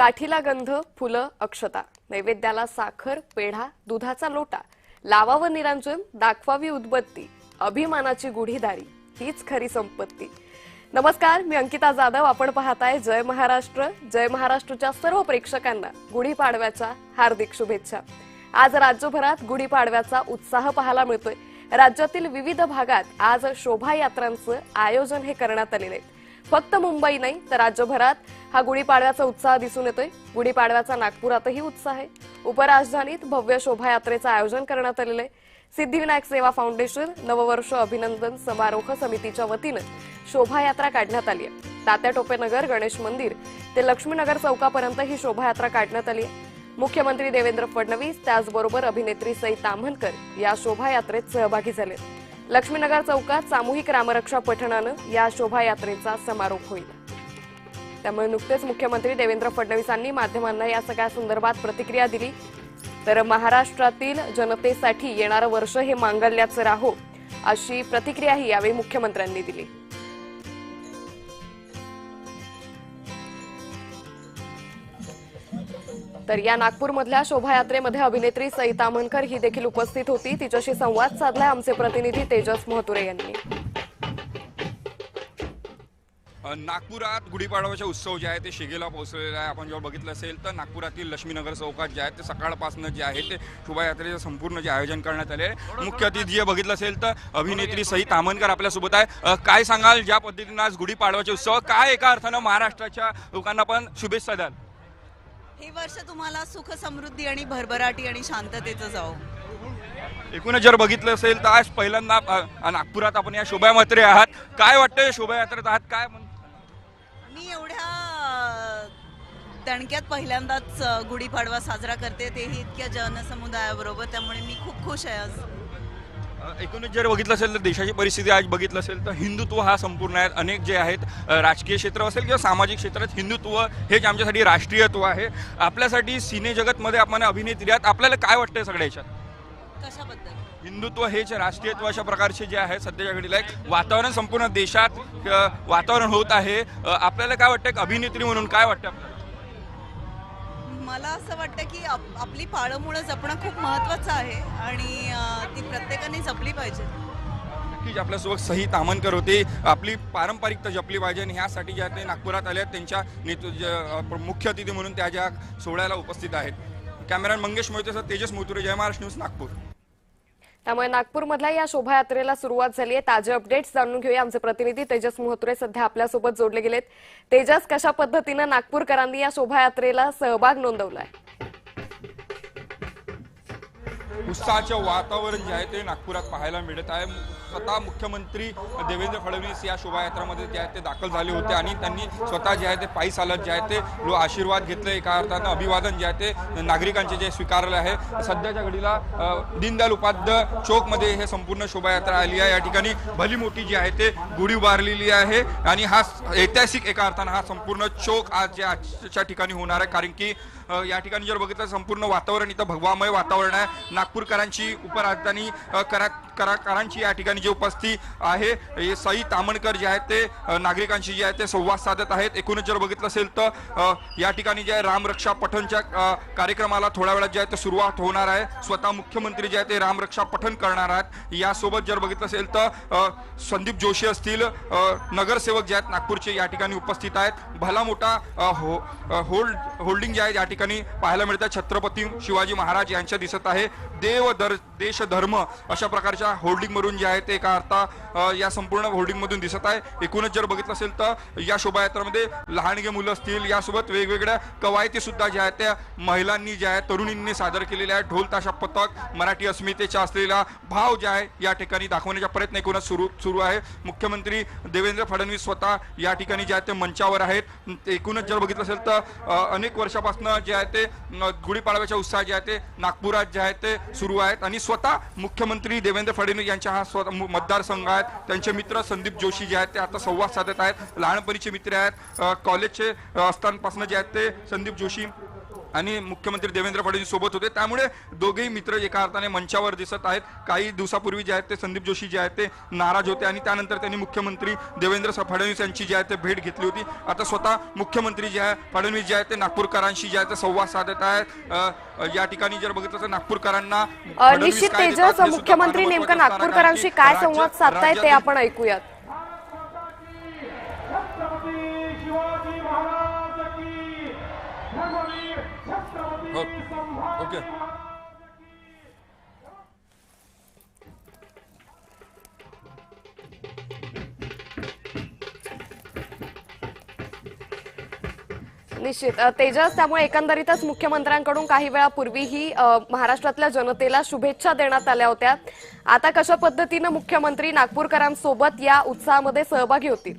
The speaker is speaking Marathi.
काठीला गंध, फुलं, अक्षता, नैवेद्याला साखर, पेढा, दुधाचा लोटा, लावावं निरांजन, दाखवावी उदबत्ती, अभिमानाची गुढीदारी, हीच खरी संपत्ती. नमस्कार, मी अंकिता जाधव. आपण पाहताय जय महाराष्ट्र. जय महाराष्ट्रच्या सर्व प्रेक्षकांना गुढीपाडव्याच्या हार्दिक शुभेच्छा. आज राज्यभरात गुढीपाडव्याचा उत्साह पाहायला मिळतोय. राज्यातील विविध भागात आज शोभायात्रांचं आयोजन हे करण्यात आलेलं आहे. फक्त मुंबई नाही तर राज्यभरात हा गुढीपाडव्याचा उत्साह दिसून येतोय. गुढीपाडव्याचा नागपुरातही उत्साह आहे. उपराजधानीत भव्य शोभायात्रेचं आयोजन करण्यात आलेलं आहे. सिद्धिविनायक सेवा फाउंडेशन नववर्ष अभिनंदन समारोह समितीच्या वतीनं शोभायात्रा काढण्यात आली आहे. तात्या टोपे नगर गणेश मंदिर ते लक्ष्मीनगर चौकापर्यंत ही शोभायात्रा काढण्यात आली आहे. मुख्यमंत्री देवेंद्र फडणवीस त्याचबरोबर अभिनेत्री सई ताम्हनकर या शोभायात्रेत सहभागी झाले. लक्ष्मीनगर चौकात सामूहिक रामरक्षा पठणानं या शोभायात्रेचा समारोप होईल. त्यामुळे नुकतेच मुख्यमंत्री देवेंद्र फडणवीसांनी माध्यमांना या सगळ्या संदर्भात प्रतिक्रिया दिली. तर महाराष्ट्रातील जनतेसाठी येणारं वर्ष हे मांगल्याचं राहो अशी प्रतिक्रियाही यावेळी मुख्यमंत्र्यांनी दिली. तर या नागपूरमधल्या शोभायात्रेमध्ये अभिनेत्री सई ताम्हनकर ही देखील उपस्थित होती. तिच्याशी संवाद साधलाय आमचे प्रतिनिधी तेजस मोहतुरे यांनी. नागपुरात गुढीपाडव्याचा उत्सव जे आहे ते शिगेला पोहोचलेला आहे. आपण जेव्हा बघितलं असेल तर नागपुरातील लक्ष्मीनगर चौकात जे आहे ते सकाळपासून जे आहे ते शोभायात्रेचं संपूर्ण जे आयोजन करण्यात आले आहे. मुख्य अतिथी जे बघितलं असेल तर अभिनेत्री सई ताम्हनकर आपल्यासोबत आहे. काय सांगाल, ज्या पद्धतीनं आज गुढीपाडव्याचे उत्सव, काय एका अर्थानं महाराष्ट्राच्या लोकांना पण शुभेच्छा द्याल? हे वर्ष तुम्हाला सुख समृद्धी आणि भरभराटी आणि शांततेचं जाओ. एकूणच जर बघितलं असेल तर आज पहिल्यांदा नागपुरात आपण या शोभायात्रे आहात. काय वाटतं शोभायात्रेत आहात? काय मी एवढ्या दणक्यात पहिल्यांदाच गुढीपाडवा साजरा करते, तेही इतक्या जनसमुदायाबरोबर. त्यामुळे मी खूप खुश आहे आज. एकूणच जर बघितलं असेल तर देशाची परिस्थिती आज बघितलं असेल तर हिंदुत्व हा संपूर्ण आहे. अनेक जे आहेत राजकीय क्षेत्र असेल किंवा सामाजिक क्षेत्रात हिंदुत्व हेच आमच्यासाठी राष्ट्रीयत्व आहे. आपल्यासाठी सिने जगतमध्ये आपण अभिनेत्री आहात. आपल्याला काय वाटतंय सगळ्या याच्यात? कशाबद्दल? हिंदुत्व हेच राष्ट्रीयत्व अशा प्रकारचे जे आहे सध्याच्या घडीला एक वातावरण संपूर्ण देशात वातावरण होत आहे. आपल्याला काय वाटतं अभिनेत्री म्हणून काय वाटतं आपल्याला? मला असं वाटतं की आपली पाळंमुळं जपणं खूप महत्त्वाचं आहे आणि ती प्रत्येकाने जपली पाहिजे. नक्कीच आपल्यासोबत सई ताम्हनकर होते. आपली पारंपरिकता जपली पाहिजे आणि ह्यासाठी ज्या ते नागपुरात आल्या त्यांच्या मुख्य अतिथी म्हणून त्या ज्या सोहळ्याला उपस्थित आहेत. कॅमेरामॅन मंगेश मोहितेसह तेजस मोतुरे, जय महाराष्ट्र न्यूज, नागपूर. त्यामुळे नागपूरमधल्या या शोभायात्रेला सुरुवात झाली आहे. ताजे अपडेट्स जाणून घेऊया. आमचे प्रतिनिधी तेजस मोहतुरे सध्या आपल्यासोबत जोडले गेलेत. तेजस, कशा पद्धतीनं नागपूरकरांनी या शोभायात्रेला सहभाग नोंदवलाय? उत्साहाचं वातावरण जे आहे ते नागपुरात पाहायला मिळत आहे. स्वतः मुख्यमंत्री देवेंद्र फडणवीस या शोभायात्रामध्ये जे आहे ते दाखल झाले होते आणि त्यांनी स्वतः जे आहे ते पायी चालत जे आहे ते आशीर्वाद घेतले. एका अर्थानं अभिवादन जे आहे ते नागरिकांचे जे स्वीकारले आहे. सध्याच्या घडीला दीनदयाल उपाध्याय चौकमध्ये हे संपूर्ण शोभायात्रा आली आहे. या ठिकाणी भली मोठी जी आहे ते गुढी उभारलेली आहे आणि हा ऐतिहासिक एका अर्थानं हा संपूर्ण चौक आज आजच्या ठिकाणी होणार आहे. कारण की या ठिकाणी जर बघितलं संपूर्ण वातावरण इथं भगवामय वातावरण आहे. नागपूरकरांची उपराजधानी करांची या ठिकाणी जे उपस्थित आहे सई ताम्हनकर जे आहेत ते नागरिकांशी जे आहे ते संवाद साधत आहेत. एकूणच जर बघितलं असेल तर या ठिकाणी जे आहे रामरक्षा पठणच्या कार्यक्रमाला थोड्या वेळात जे आहे ते सुरुवात होणार आहे. स्वतः मुख्यमंत्री जे आहे ते रामरक्षा पठण करणार आहेत. यासोबत जर बघितलं असेल तर संदीप जोशी असतील, नगरसेवक जे आहेत नागपूरचे या ठिकाणी उपस्थित आहेत. भला मोठा होल्डिंग जे आहे या ठिकाणी पाहायला मिळतं. छत्रपती शिवाजी महाराज यांच्या दिसत आहे. देश धर्म अशा प्रकारच्या होल्डिंग मधून जे आहे ते एका अर्था या संपूर्ण होल्डिंग मधून दिसत आहे. एकूणच जर बघितलं असेल तर या शोभायात्रेमध्ये लहानगे मुलं असतील, यासोबत वेगवेगळ्या कवायती सुद्धा ज्या आहेत त्या महिलांनी ज्या आहेत तरुणींनी सादर केलेल्या आहेत. ढोल ताशा पथक, मराठी अस्मितेचा असलेला भाव जे आहे या ठिकाणी दाखवण्याचा प्रयत्न एकूणच सुरू आहे. मुख्यमंत्री देवेंद्र फडणवीस स्वतः या ठिकाणी जे आहे ते मंचावर आहेत. एकूणच जर बघितलं असेल तर अनेक वर्षापासून जे आहे ते गुढीपाडव्याचा उत्साह जे आहे ते नागपुरात जे आहे ते सुरू आहेत आणि स्वतः मुख्यमंत्री देवेंद्र फडणवीस यांच्या हा मतदारसंघ आहेत. त्यांचे मित्र संदीप जोशी जे आहेत ते आता संवाद साधत आहेत. लहानपणीचे मित्र आहेत. कॉलेजचे असतानापासून जे आहेत ते संदीप जोशी आणि मुख्यमंत्री देवेंद्र फडणवीस सोबत होते, त्यामुळे दोघेही मित्र एका अर्थाने मंचावर दिसत आहेत. काही दिवसापूर्वी जे आहेत ते संदीप जोशी जे आहेत ते नाराज होते आणि त्यानंतर त्यांनी मुख्यमंत्री देवेंद्र फडणवीस यांची जी आहे ते भेट घेतली होती. आता स्वतः मुख्यमंत्री जे आहे फडणवीस जे आहेत ते नागपूरकरांशी जे आहे ते संवाद साधत आहेत. या ठिकाणी जर बघितलं तर नागपूरकरांना फडणवीस निश्चित काय तेजस, देतात हे सुद्धा मुख्यमंत्री पाहणं नेमकं महत्त्वाचं असणार आहे. नागपूरकरांशी कारण काय की संवाद साधतायत ते राज्यातील- आपण ऐकूयात. ओके. निश्चित तेजस, त्यामुळे एकंदरीतच मुख्यमंत्र्यांकडून काही वेळापूर्वीही महाराष्ट्रातल्या जनतेला शुभेच्छा देण्यात आल्या होत्या. आता कशा पद्धतीनं मुख्यमंत्री नागपूरकरांसोबत या उत्सवामध्ये सहभागी होतील?